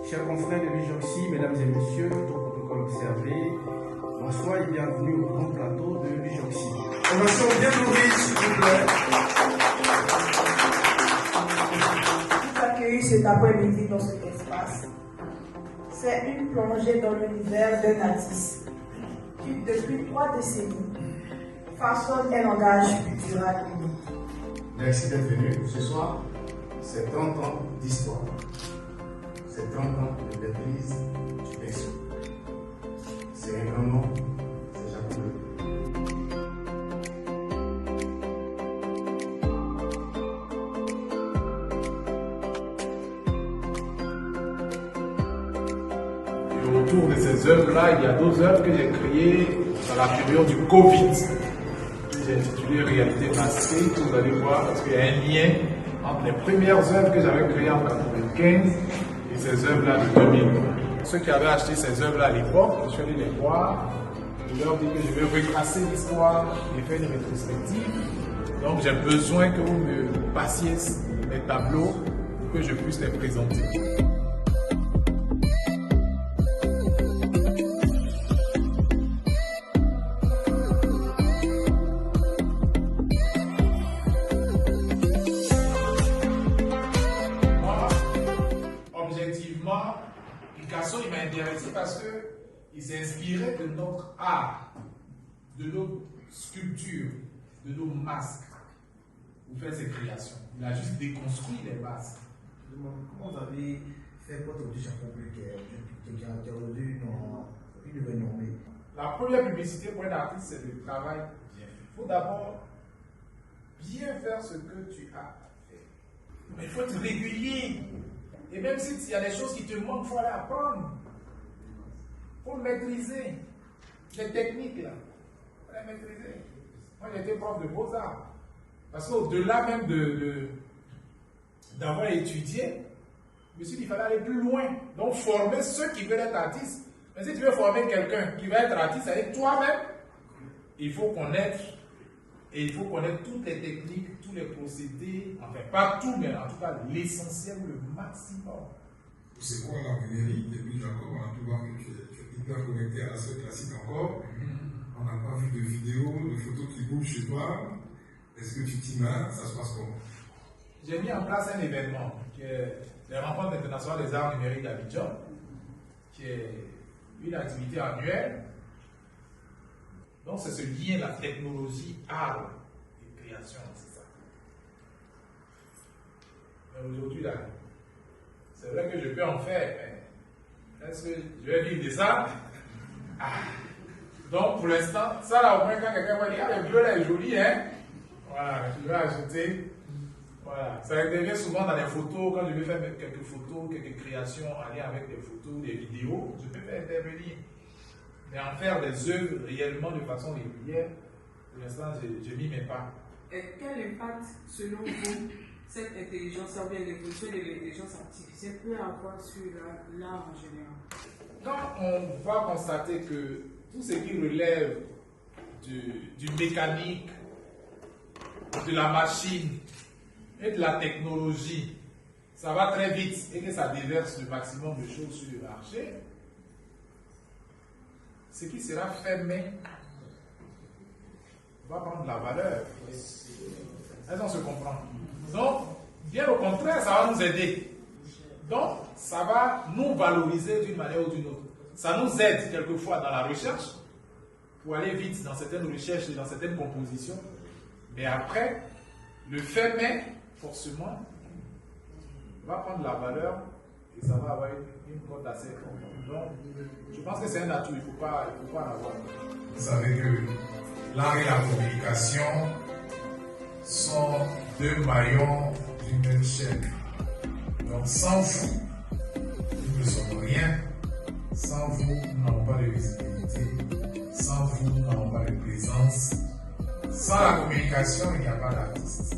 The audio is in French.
Chers confrères de Vijoxy, mesdames et messieurs, tout protocole observé, bonsoir et bienvenue au grand plateau de Vijoxy. Ovation bien nourrie, s'il vous plaît. Vous accueillir cet après-midi dans cet espace. C'est une plongée dans l'univers d'un artiste qui, depuis 3 décennies, façonne un langage culturel unique. Merci d'être venu. Ce soir, c'est 30 ans d'histoire. C'est 30 ans de maîtrise du texte. C'est un grand nom, c'est Jacques Bleu. Et autour de ces œuvres-là, il y a 2 œuvres que j'ai créées dans la période du Covid. J'ai intitulé Réalité masquée, que vous allez voir, parce qu'il y a un lien entre les premières œuvres que j'avais créées en 1995 et ces œuvres-là de 2000. Ceux qui avaient acheté ces œuvres-là à l'époque, je suis allé les voir, je leur dis que je vais retracer l'histoire et faire une rétrospective. Donc j'ai besoin que vous me passiez mes tableaux pour que je puisse les présenter. Picasso, il m'a intéressé parce qu'il s'est inspiré de notre art, de nos sculptures, de nos masques, pour faire ses créations. Il a juste déconstruit les bases. Comment vous avez fait votre audition publique qui a aujourd'hui une renommée? La première publicité pour un artiste, c'est le travail bien fait. Il faut d'abord bien faire ce que tu as à faire. Mais il faut être régulier. Et même s'il y a des choses qui te manquent, il faut aller apprendre. Il faut maîtriser. Les techniques, là. Il faut les maîtriser. Moi, j'étais prof de beaux-arts. Parce qu'au-delà même d'avoir étudié, je me suis dit qu'il fallait aller plus loin. Donc, former ceux qui veulent être artistes. Mais si tu veux former quelqu'un qui va être artiste avec toi-même, il faut connaître. Et il faut connaître toutes les techniques, tous les procédés, enfin pas tout, mais en tout cas l'essentiel, le maximum. C'est quoi la mairie? Depuis Jacob, on a pu voir que tu es hyper connecté à la seule classique encore. On n'a pas vu de vidéos, de photos qui bougent chez toi. Est-ce que tu t'y mets? Ça se passe comment? J'ai mis en place un événement qui est les rencontres internationales des arts numériques d'Abidjan, qui est une activité annuelle. Donc c'est ce lien, la technologie, art et création, c'est ça. Mais aujourd'hui, là, c'est vrai que je peux en faire, mais est-ce que je vais vivre de ça? Donc pour l'instant, ça là au moins quand quelqu'un va dire, ah le bleu là est joli, hein? Voilà, je vais ajouter. Voilà, ça intervient souvent dans les photos, quand je vais faire quelques photos, quelques créations en lien avec des photos, des vidéos, je peux faire intervenir. Mais en faire des œuvres réellement de façon régulière, pour l'instant, je m'y mets pas. Et quel impact, selon vous, cette intelligence, ou bien l'évolution de l'intelligence artificielle peut avoir sur l'art en général? Quand on va constater que tout ce qui relève du mécanique, de la machine et de la technologie, ça va très vite et que ça déverse le maximum de choses sur le marché, ce qui sera fait main va prendre de la valeur. Est-ce qu'on se comprend? Donc, bien au contraire, ça va nous aider. Donc, ça va nous valoriser d'une manière ou d'une autre. Ça nous aide quelquefois dans la recherche, pour aller vite dans certaines recherches et dans certaines compositions. Mais après, le fait main, forcément, va prendre de la valeur et ça va avoir une cote assez forte. Donc, je pense que c'est un atout, il ne faut pas en avoir. Vous savez que l'art et la communication sont 2 maillons d'une même chaîne. Donc, sans vous, nous ne sommes rien. Sans vous, nous n'avons pas de visibilité. Sans vous, nous n'avons pas de présence. Sans la communication, il n'y a pas d'artiste.